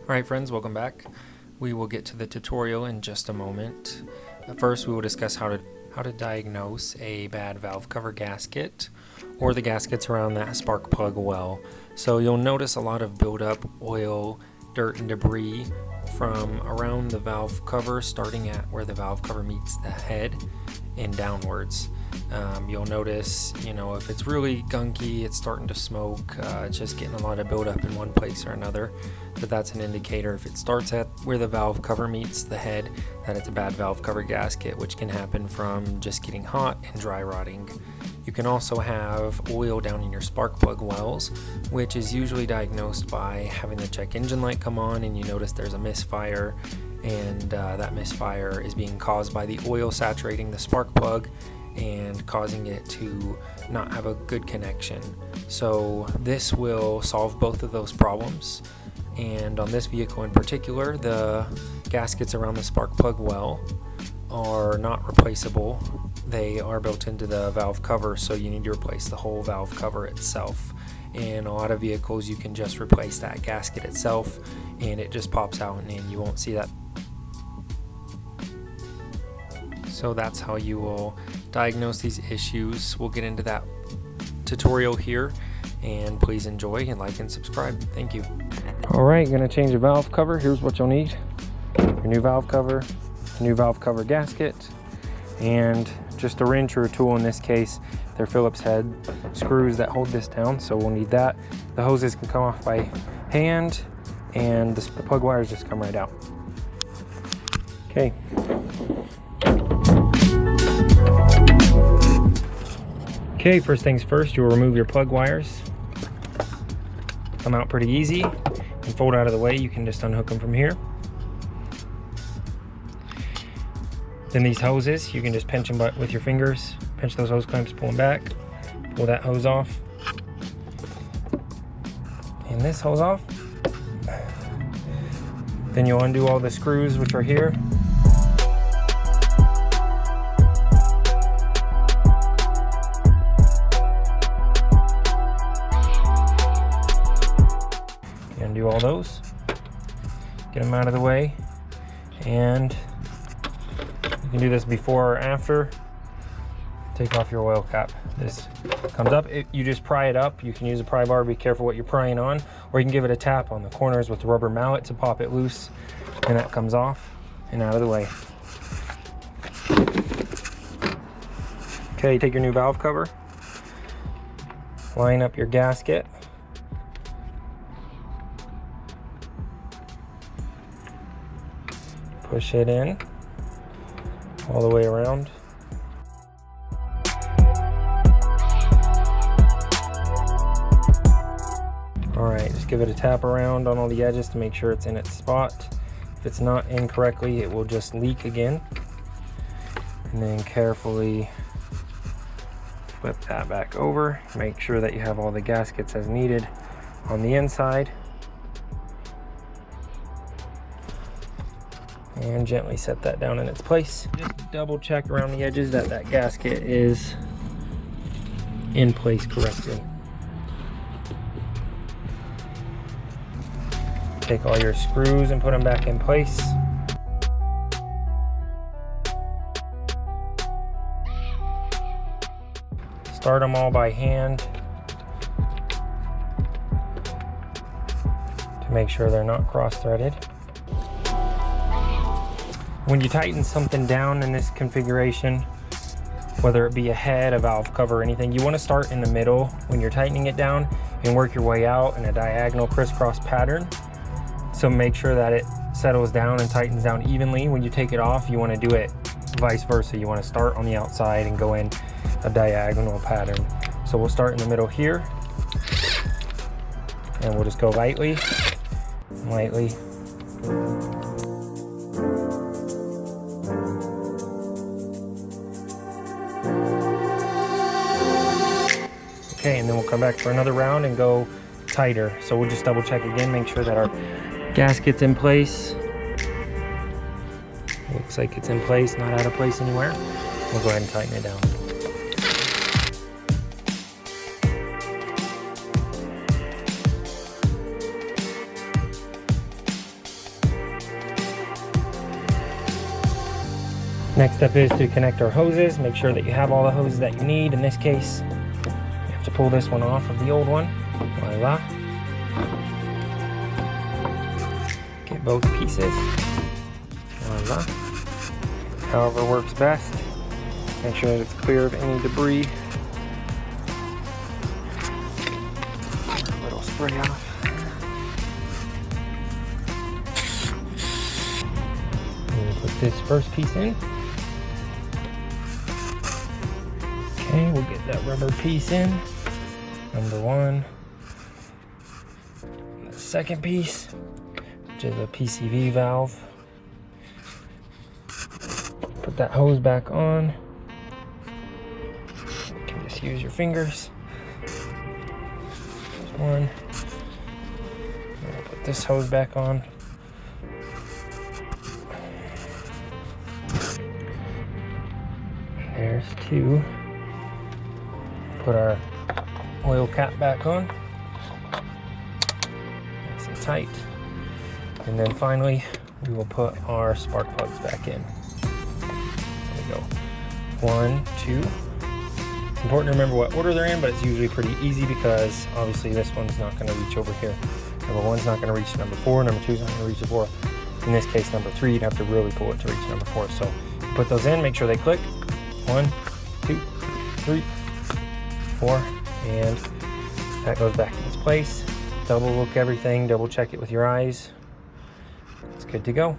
Alright friends, welcome back. We will get to the tutorial in just a moment. First we will discuss how to diagnose a bad valve cover gasket or the gaskets around that spark plug well. So you'll notice a lot of buildup, oil, dirt and debris from around the valve cover, starting at where the valve cover meets the head and downwards. You'll notice, if it's really gunky, it's starting to smoke, it's just getting a lot of buildup in one place or another. But that's an indicator. If it starts at where the valve cover meets the head, that it's a bad valve cover gasket, which can happen from just getting hot and dry rotting. You can also have oil down in your spark plug wells, which is usually diagnosed by having the check engine light come on and you notice there's a misfire, and that misfire is being caused by the oil saturating the spark plug and causing it to not have a good connection. So this will solve both of those problems. And on this vehicle in particular, the gaskets around the spark plug well are not replaceable. They are built into the valve cover, so you need to replace the whole valve cover itself. In a lot of vehicles you can just replace that gasket itself and it just pops out and you won't see that. So that's how you will diagnose these issues. We'll get into that tutorial here, and please enjoy and like and subscribe. Thank you. Alright, gonna change the valve cover. Here's what you'll need: your new valve cover, new valve cover gasket, and just a wrench or a tool. In this case, they're Phillips head screws that hold this down, so we'll need that. The hoses can come off by hand, and the plug wires just come right out. Okay. Okay, first things first, you'll remove your plug wires. Come out pretty easy and fold out of the way. You can just unhook them from here. Then these hoses, you can just pinch them with your fingers. Pinch those hose clamps, pull them back, pull that hose off, and this hose off. Then you'll undo all the screws which are here. Undo all those, get them out of the way, and you can do this before or after. Take off your oil cap. This comes up, you just pry it up. You can use a pry bar, be careful what you're prying on, or you can give it a tap on the corners with the rubber mallet to pop it loose, and that comes off and out of the way. Okay, take your new valve cover, line up your gasket, push it in all the way around. Alright, just give it a tap around on all the edges to make sure it's in its spot. If it's not in correctly, it will just leak again. And then carefully flip that back over. Make sure that you have all the gaskets as needed on the inside. And gently set that down in its place. Just double check around the edges that that gasket is in place correctly. Take all your screws and put them back in place. Start them all by hand to make sure they're not cross-threaded. When you tighten something down in this configuration, whether it be a head, a valve cover, or anything, you want to start in the middle when you're tightening it down and work your way out in a diagonal crisscross pattern. So make sure that it settles down and tightens down evenly. When you take it off, you want to do it vice versa. You want to start on the outside and go in a diagonal pattern. So we'll start in the middle here, and we'll just go lightly, lightly. Okay, and then we'll come back for another round and go tighter. So we'll just double check again, make sure that our gasket's in place. Looks like it's in place, not out of place anywhere. We'll go ahead and tighten it down. Next step is to connect our hoses. Make sure that you have all the hoses that you need. In this case, you have to pull this one off of the old one. Voila. Get both pieces. Voila. However works best. Make sure that it's clear of any debris. A little spray off. And put this first piece in. Okay, we'll get that rubber piece in. Number one. And the second piece, which is a PCV valve. Put that hose back on. You can just use your fingers. There's one. And I'll put this hose back on. There's two. Put our oil cap back on. Nice and tight. And then finally, we will put our spark plugs back in. There we go. 1, 2. It's important to remember what order they're in, but it's usually pretty easy because obviously this one's not going to reach over here. Number 1's not going to reach number 4. Number 2's not going to reach the 4. In this case, number 3, you'd have to really pull it to reach number 4. So put those in, make sure they click. 1, 2, 3, 4, and that goes back in its place. Double look everything, double check it with your eyes. It's good to go.